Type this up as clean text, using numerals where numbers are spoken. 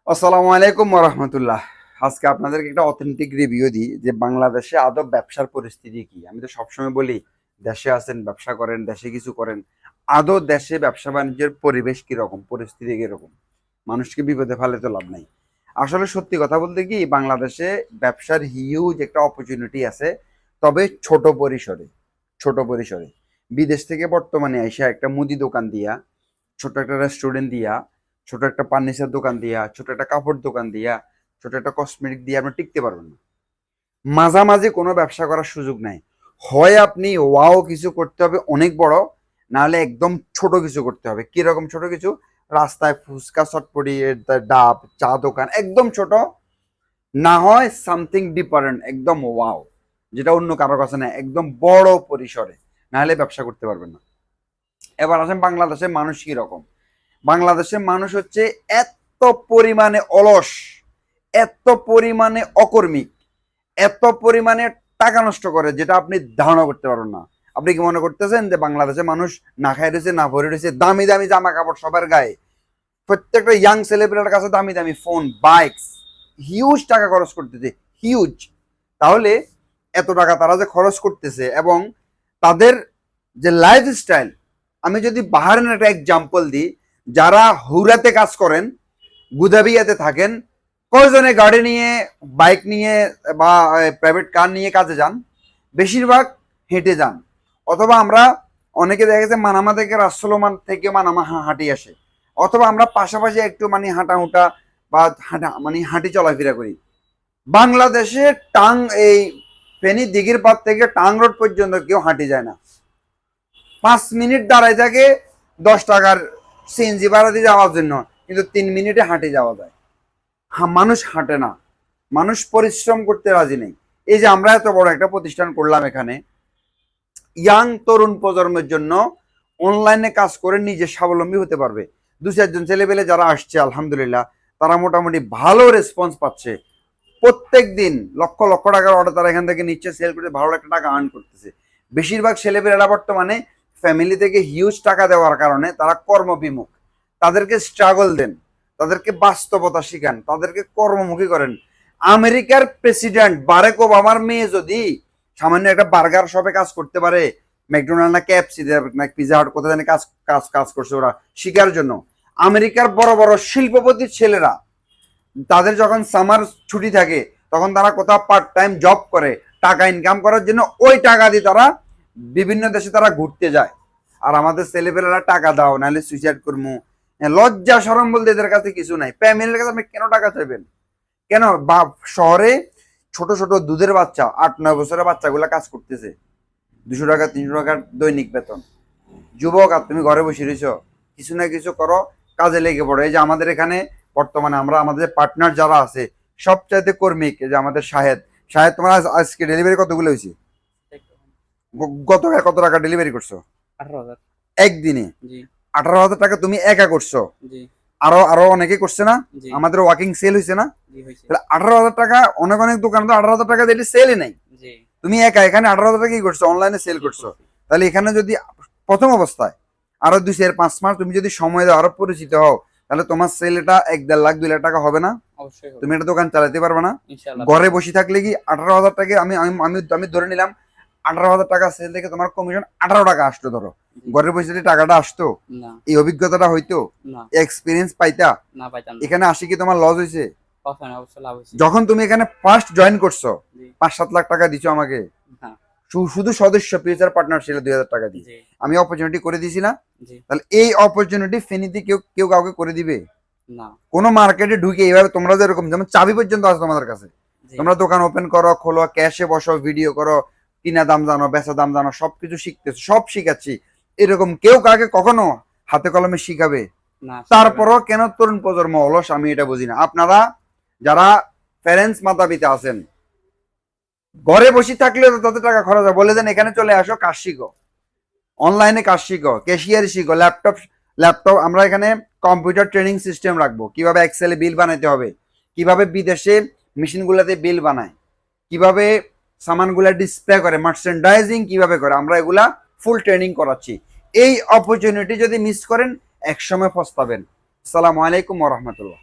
আসসালামু আলাইকুম ওরহমতুল্লাহ। আজকে আপনাদেরকে একটা অথেন্টিক রিভিউ দিই যে বাংলাদেশে আদৌ ব্যবসার পরিস্থিতি কি। আমি তো সবসময় বলি দেশে আছেন, ব্যবসা করেন, দেশে কিছু করেন। আদৌ দেশে ব্যবসা বাণিজ্যের পরিবেশ কিরকম, পরিস্থিতি কিরকম, মানুষকে বিপদে ফেলে তো লাভ নাই। আসলে সত্যি কথা বলতে কি, বাংলাদেশে ব্যবসার হিউজ একটা অপরচুনিটি আছে, তবে ছোট পরিসরে। বিদেশ থেকে বর্তমানে এসে একটা মুদি দোকান দিয়া, ছোট একটা রেস্টুরেন্ট দিয়া, ছোট একটা ফার্নিচার দোকান দিয়া, ছোট একটা কাপড় দোকান দিয়া, ছোট একটা কসমেটিক দিয়ে আপনি টিকতে পারবেন না। মাঝামাঝি কোনো ব্যবসা করার সুযোগ নাই। হয় আপনি ওয়াও কিছু করতে হবে অনেক বড়, নাহলে একদম ছোট কিছু করতে হবে। কিরকম ছোট কিছু? রাস্তায় ফুচকা চটপটি, ডাব চা দোকান, একদম ছোট। না হয় সামথিং ডিফারেন্ট, একদম ওয়াও, যেটা অন্য কারো কাছে না, একদম বড় পরিসরে, নাহলে ব্যবসা করতে পারবেন না। এবার আসেন বাংলাদেশের মানুষ কি রকম। বাংলাদেশের মানুষ হচ্ছে এত পরিমাণে অলস, এত পরিমাণে অকর্মিক, এত পরিমাণে টাকা নষ্ট করে, যেটা আপনি ধারণা করতে পারবেন না। আপনি কি মনে করতেছেন যে বাংলাদেশের মানুষ না খাই রয়েছে, না ভরে রয়েছে? দামি দামি জামা কাপড় সবার গায়ে, প্রত্যেকটা ইয়াং ছেলেপেলের কাছে দামি দামি ফোন, বাইকস, হিউজ টাকা খরচ করতেছে, হিউজ। তাহলে এত টাকা তারা যে খরচ করতেছে এবং তাদের যে লাইফস্টাইল, আমি যদি বাহারের একটা এক্সাম্পল দিই, যারা হুরাতে কাজ করেন, গুদাবিয়াতে থাকেন, কয়জনে গাড়ি নিয়ে, বাইক নিয়ে বা প্রাইভেট কার নিয়ে কাজে যান? বেশিরভাগ হেঁটে যান। অথবা আমরা অনেকে দেখা গেছে মানামা থেকে রাসলমান থেকে মানামা হাঁটি আসে, অথবা আমরা পাশাপাশি একটু মানে হাঁটা হুটা বা হাঁটা মানে হাঁটি চলাফেরা করি। বাংলাদেশে টাং এই ফেনী দিঘির পাড় থেকে টাং রোড পর্যন্ত কেউ হাঁটি যায় না। 5 মিনিট দাঁড়ায় থাকে 10 টাকার সিএনজি ভাড়া দিয়ে যাওয়ার জন্য, কিন্তু 3 মিনিটে হাঁটে যাওয়া যায়। মানুষ হাঁটে না, মানুষ পরিশ্রম করতে রাজি নেই। এই যে আমরা এত বড় একটা প্রতিষ্ঠান করলাম, এখানে ইয়াং তরুণ প্রজন্মের জন্য অনলাইনে কাজ করে নিজে স্বাবলম্বী হতে পারবে। 2-4 জন ছেলেপেলে যারা আসছে, আলহামদুলিল্লাহ, তারা মোটামুটি ভালো রেসপন্স পাচ্ছে। প্রত্যেক দিন লক্ষ লক্ষ টাকার অর্ডার তারা এখান থেকে নিচ্ছে, সেল করে ভালো একটা টাকা আর্ন করতেছে। বেশিরভাগ ছেলেপেলেরা বর্তমানে ফ্যামিলি থেকে হিউজ টাকা দেওয়ার কারণে তারা কর্মবিমুখ। তাদেরকে স্ট্রাগল দেন, তাদেরকে বাস্তবতা শিখান, তাদেরকে কর্মমুখী করেন। আমেরিকার প্রেসিডেন্ট বারাক ওবামার মেয়ে যদি সামান্য একটা বার্গার শপে কাজ করতে পারে, ম্যাকডোনাল্ড না কেএফসি না পিজা হাট, কোথায় জানি কাজ কাজ কাজ করছে ওরা শিকার জন্য। আমেরিকার বড় বড় শিল্পপতির ছেলেরা, তাদের যখন সামার ছুটি থাকে, তখন তারা কোথাও পার্ট টাইম জব করে টাকা ইনকাম করার জন্য, ওই টাকা দিয়ে তারা বিভিন্ন দেশে তারা ঘুরতে যায়। আর আমাদের ছেলেপেলেরা টাকা দাও নাহলে সুইসাইড করবো, লজ্জা শরম বলতে এদের কাছে কিছু নাই। ফ্যামিলির কাছে আপনি কেন টাকা চাইবেন? কেন? বা শহরে ছোট ছোট দুধের বাচ্চা, 8-9 বছরের বাচ্চাগুলা কাজ করতেছে, 200 টাকা 300 টাকার দৈনিক বেতন। যুবক, আর তুমি ঘরে বসে রয়েছ, কিছু না কিছু করো, কাজে লেগে পড়ো। এই যে আমাদের এখানে বর্তমানে আমরা আমাদের পার্টনার যারা আছে, সবচাইতে কর্মিক এই যে আমাদের শাহেদ। শাহেদ, তোমার আজকে ডেলিভারি কতগুলো হয়েছে? কত টাকা ডেলিভারি করছো 18,000। একদিনে? জি 18,000 টাকা তুমি একা করছো? জি আরো আরো অনেকে করছে না? জি আমাদের ওয়াকিং সেল হয়েছে না? জি হয়েছে। তাহলে 18,000 টাকা, অনেক অনেক দোকান তো 18,000 টাকা দিলে সেলই নাই। জি তুমি একা এখানে 18,000 টাকা কি করছো? অনলাইনে সেল জি করছো। করছি। তাহলে এখানে যদি প্রথম অবস্থায় আরো 2-4-5 মাস তুমি যদি সময় দাও, আরো পরিচিত হও, তাহলে তোমার সেল এটা 1-1.5 লাখ 2 লাখ টাকা হবে না? অবশ্যই হবে। তুমি এটা দোকান চালাতে পারবে না? ইনশাআল্লাহ ঘরে পারবো। বসে থাকলে কি 18,000 টাকা, আমি আমি আমি আমি ধরে নিলাম 18,000 টাকা সেল থেকে তোমার কমিশন 18 টাকা আসতো, ধরো। জি। ঘরে বসে যদি টাকাটা আসতো, না এই অভিজ্ঞতাটা হইতো, না এক্সপিরিয়েন্স পাইতা, না পাইতাম না। এখানে আসি কি তোমার লস হয়েছে? কথা না, অবশ্যই লাভ হয়েছে। যখন তুমি এখানে ফার্স্ট জয়েন করছো, জি 5-7 লাখ টাকা দিছো আমাকে, না শুধু সদস্য ফিউচার পার্টনার ছিল 2,000 টাকা দিয়ে, জি আমি অপরচুনিটি করে দিছি না? জি তাহলে এই অপরচুনিটি ফেনীতে কেউ কেউ কাউকে করে দিবে? না কোনো মার্কেটে ঢুকে এইভাবে তোমরা যেরকম, যেমন চাবি পর্যন্ত আছে তোমাদের কাছে, জি তোমরা দোকান ওপেন করো, খোলো, ক্যাশে বসো, ভিডিও করো, কিনা দাম জানো, বেচা দাম জানো, সবকিছু শিখতেছো, সব শিখাচ্ছি, এরকম কেউ কাকে কখনো হাতে কলমে শিখাবে? না শিখাবে না। তারপরও কেন তরুণ প্রজন্ম অলস, আমি এটা বুঝি না। আপনারা যারা প্যারেন্টস, মাতা পিতা আছেন, ঘরে বসে থাকলে তো তাদের টাকা খরচ হয়, বলে দেন এখানে চলে আসো, কাজ শিখো, অনলাইনে কাজ শিখো, ক্যাশিয়ার শিখো, ল্যাপটপ ল্যাপটপ আমরা এখানে কম্পিউটার ট্রেনিং সিস্টেম রাখবো, কিভাবে এক্সেলে বিল বানাতে হবে, কিভাবে বিদেশে মেশিনগুলোতে বিল বানায়, কিভাবে সামানগুলা ডিসপ্লে করে, মার্চেন্ডাইজিং কিভাবে করে, আমরা এগুলা ফুল ট্রেনিং করাচ্ছি। এই অপরচুনিটি যদি মিস করেন, একসময় পস্তাবেন। আসসালামু আলাইকুম ওয়া রাহমাতুল্লাহ।